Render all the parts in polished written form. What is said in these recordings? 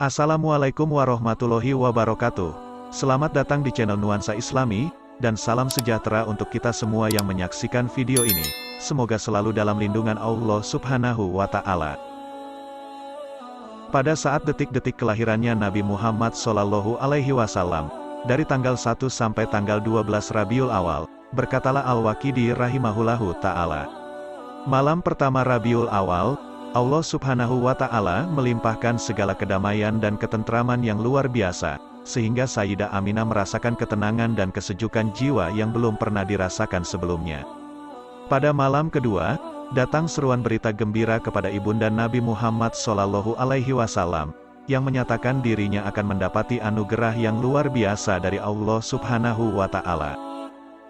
Assalamualaikum warahmatullahi wabarakatuh. Selamat datang di channel Nuansa Islami, dan salam sejahtera untuk kita semua yang menyaksikan video ini. Semoga selalu dalam lindungan Allah Subhanahu wa Ta'ala. Pada saat detik-detik kelahirannya Nabi Muhammad Shallallahu Alaihi Wasallam, dari tanggal 1 sampai tanggal 12 Rabiul Awal, berkatalah Al-Waqidi rahimahullahu ta'ala. Malam pertama Rabiul Awal, Allah Subhanahu wa Ta'ala melimpahkan segala kedamaian dan ketentraman yang luar biasa, sehingga Sayyidah Aminah merasakan ketenangan dan kesejukan jiwa yang belum pernah dirasakan sebelumnya. Pada malam kedua, datang seruan berita gembira kepada ibunda Nabi Muhammad Shallallahu Alaihi Wasallam, yang menyatakan dirinya akan mendapati anugerah yang luar biasa dari Allah Subhanahu wa Ta'ala.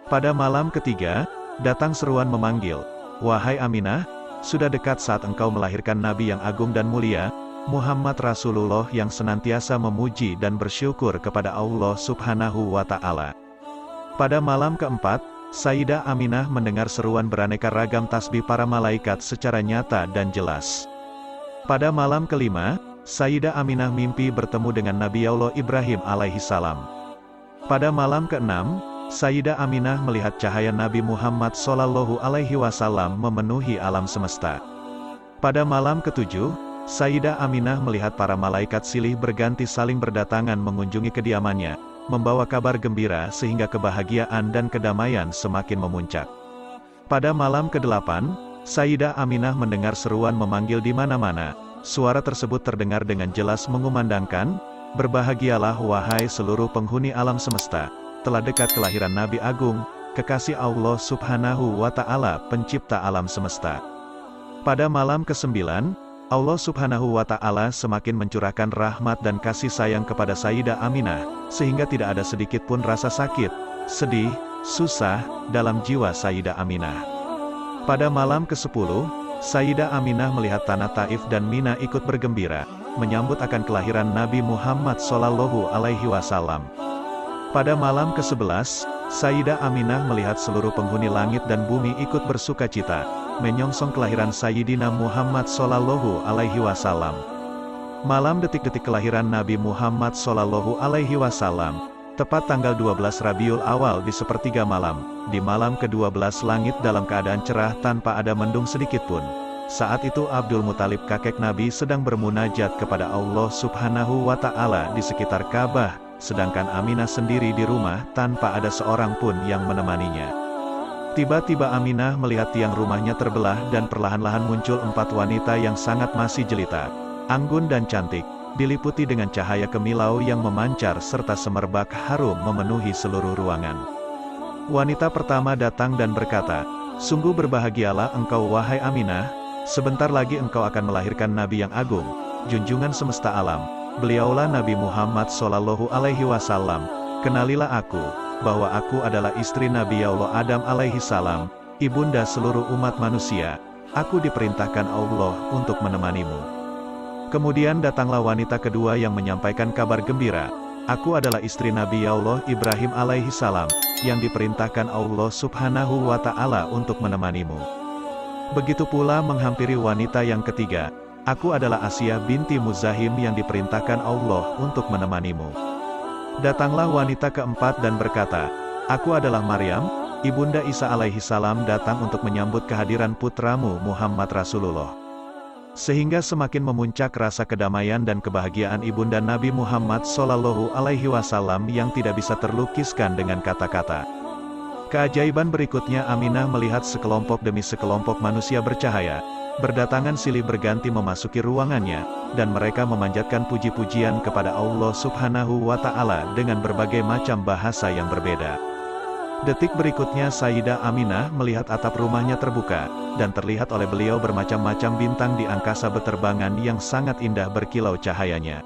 Pada malam ketiga, datang seruan memanggil, "Wahai Aminah, sudah dekat saat engkau melahirkan Nabi yang agung dan mulia, Muhammad Rasulullah yang senantiasa memuji dan bersyukur kepada Allah Subhanahu wa Ta'ala." Pada malam keempat, Sayyidah Aminah mendengar seruan beraneka ragam tasbih para malaikat secara nyata dan jelas. Pada malam kelima, Sayyidah Aminah mimpi bertemu dengan Nabi Allah Ibrahim alaihi salam. Pada malam keenam, Sayyidah Aminah melihat cahaya Nabi Muhammad Shallallahu Alaihi Wasallam memenuhi alam semesta. Pada malam ketujuh, Sayyidah Aminah melihat para malaikat silih berganti saling berdatangan mengunjungi kediamannya, membawa kabar gembira sehingga kebahagiaan dan kedamaian semakin memuncak. Pada malam kedelapan, Sayyidah Aminah mendengar seruan memanggil di mana-mana. Suara tersebut terdengar dengan jelas mengumandangkan, "Berbahagialah wahai seluruh penghuni alam semesta, telah dekat kelahiran Nabi Agung, kekasih Allah Subhanahu wa Ta'ala, pencipta alam semesta." Pada malam ke-9, Allah Subhanahu wa Ta'ala semakin mencurahkan rahmat dan kasih sayang kepada Sayyidah Aminah, sehingga tidak ada sedikit pun rasa sakit, sedih, susah, dalam jiwa Sayyidah Aminah. Pada malam ke-10, Sayyidah Aminah melihat tanah Taif dan Mina ikut bergembira, menyambut akan kelahiran Nabi Muhammad Shallallahu Alaihi Wasallam. Pada malam ke-11, Sayyidah Aminah melihat seluruh penghuni langit dan bumi ikut bersukacita, menyongsong kelahiran Sayyidina Muhammad Shallallahu Alaihi Wasallam. Malam detik-detik kelahiran Nabi Muhammad Shallallahu Alaihi Wasallam, tepat tanggal 12 Rabiul Awal di sepertiga malam, di malam ke-12 langit dalam keadaan cerah tanpa ada mendung sedikit pun. Saat itu Abdul Muthalib kakek Nabi sedang bermunajat kepada Allah Subhanahu wa Ta'ala di sekitar Ka'bah, sedangkan Aminah sendiri di rumah tanpa ada seorang pun yang menemaninya. Tiba-tiba Aminah melihat tiang rumahnya terbelah dan perlahan-lahan muncul 4 wanita yang sangat masih jelita, anggun dan cantik, diliputi dengan cahaya kemilau yang memancar serta semerbak harum memenuhi seluruh ruangan. Wanita pertama datang dan berkata, "Sungguh berbahagialah engkau wahai Aminah, sebentar lagi engkau akan melahirkan Nabi yang agung, junjungan semesta alam. Beliaulah Nabi Muhammad Shallallahu Alaihi Wasallam. Kenalilah aku, bahwa aku adalah istri Nabi Allah Adam alaihi salam, ibunda seluruh umat manusia. Aku diperintahkan Allah untuk menemanimu." Kemudian datanglah wanita kedua yang menyampaikan kabar gembira. "Aku adalah istri Nabi Allah Ibrahim alaihi salam, yang diperintahkan Allah Subhanahu wa Ta'ala untuk menemanimu." Begitu pula menghampiri wanita yang ketiga, "Aku adalah Asiyah binti Muzahim yang diperintahkan Allah untuk menemanimu." Datanglah wanita keempat dan berkata, "Aku adalah Maryam, ibunda Isa alaihi salam datang untuk menyambut kehadiran putramu Muhammad Rasulullah." Sehingga semakin memuncak rasa kedamaian dan kebahagiaan ibunda Nabi Muhammad Shallallahu Alaihi Wasallam yang tidak bisa terlukiskan dengan kata-kata. Keajaiban berikutnya, Aminah melihat sekelompok demi sekelompok manusia bercahaya, berdatangan silih berganti memasuki ruangannya, dan mereka memanjatkan puji-pujian kepada Allah Subhanahu wa Ta'ala dengan berbagai macam bahasa yang berbeda. Detik berikutnya Sayyidah Aminah melihat atap rumahnya terbuka, dan terlihat oleh beliau bermacam-macam bintang di angkasa beterbangan yang sangat indah berkilau cahayanya.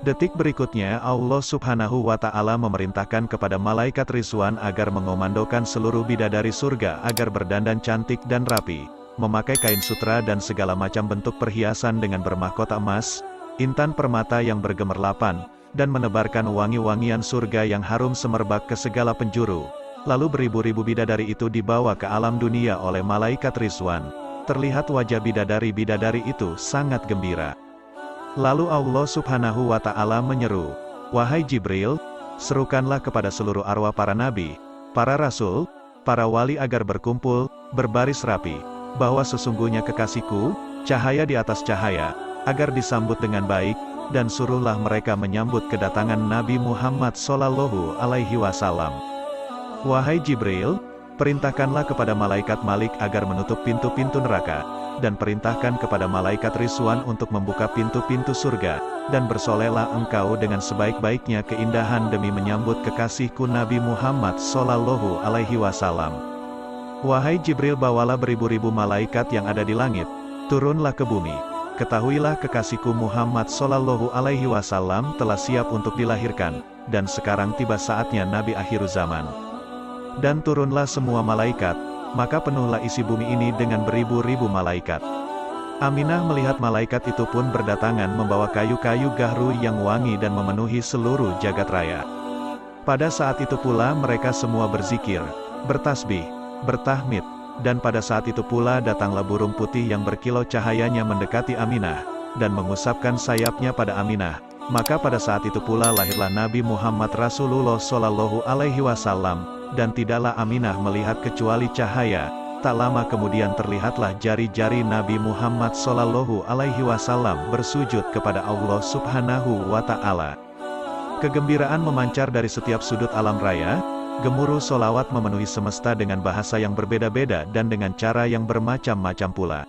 Detik berikutnya Allah Subhanahu wa Ta'ala memerintahkan kepada malaikat Rizwan agar mengomandokan seluruh bidadari surga agar berdandan cantik dan rapi, memakai kain sutra dan segala macam bentuk perhiasan dengan bermahkota emas, intan permata yang bergemerlapan, dan menebarkan wangi-wangian surga yang harum semerbak ke segala penjuru. Lalu beribu-ribu bidadari itu dibawa ke alam dunia oleh malaikat Rizwan. Terlihat wajah bidadari-bidadari itu sangat gembira. Lalu Allah Subhanahu wa Ta'ala menyeru, "Wahai Jibril, serukanlah kepada seluruh arwah para nabi, para rasul, para wali agar berkumpul, berbaris rapi, bahwa sesungguhnya kekasihku, cahaya di atas cahaya, agar disambut dengan baik, dan suruhlah mereka menyambut kedatangan Nabi Muhammad Sallallahu Alaihi Wasallam. Wahai Jibril, perintahkanlah kepada malaikat Malik agar menutup pintu-pintu neraka, dan perintahkan kepada malaikat Rizwan untuk membuka pintu-pintu surga, dan bersolehlah engkau dengan sebaik-baiknya keindahan demi menyambut kekasihku Nabi Muhammad Sallallahu Alaihi Wasallam. Wahai Jibril, bawalah beribu-ribu malaikat yang ada di langit, turunlah ke bumi. Ketahuilah kekasihku Muhammad Sallallahu Alaihi Wasallam telah siap untuk dilahirkan, dan sekarang tiba saatnya Nabi akhir zaman. Dan turunlah semua malaikat, maka penuhlah isi bumi ini dengan beribu-ribu malaikat." Aminah melihat malaikat itu pun berdatangan membawa kayu-kayu gahru yang wangi dan memenuhi seluruh jagat raya. Pada saat itu pula mereka semua berzikir, bertasbih, bertahmid, dan pada saat itu pula datanglah burung putih yang berkilau cahayanya mendekati Aminah, dan mengusapkan sayapnya pada Aminah. Maka pada saat itu pula lahirlah Nabi Muhammad Rasulullah Sallallahu Alaihi Wasallam, dan tidaklah Aminah melihat kecuali cahaya. Tak lama kemudian terlihatlah jari-jari Nabi Muhammad Sallallahu Alaihi Wasallam bersujud kepada Allah Subhanahu wa Ta'ala. Kegembiraan memancar dari setiap sudut alam raya. Gemuruh solawat memenuhi semesta dengan bahasa yang berbeda-beda dan dengan cara yang bermacam-macam pula.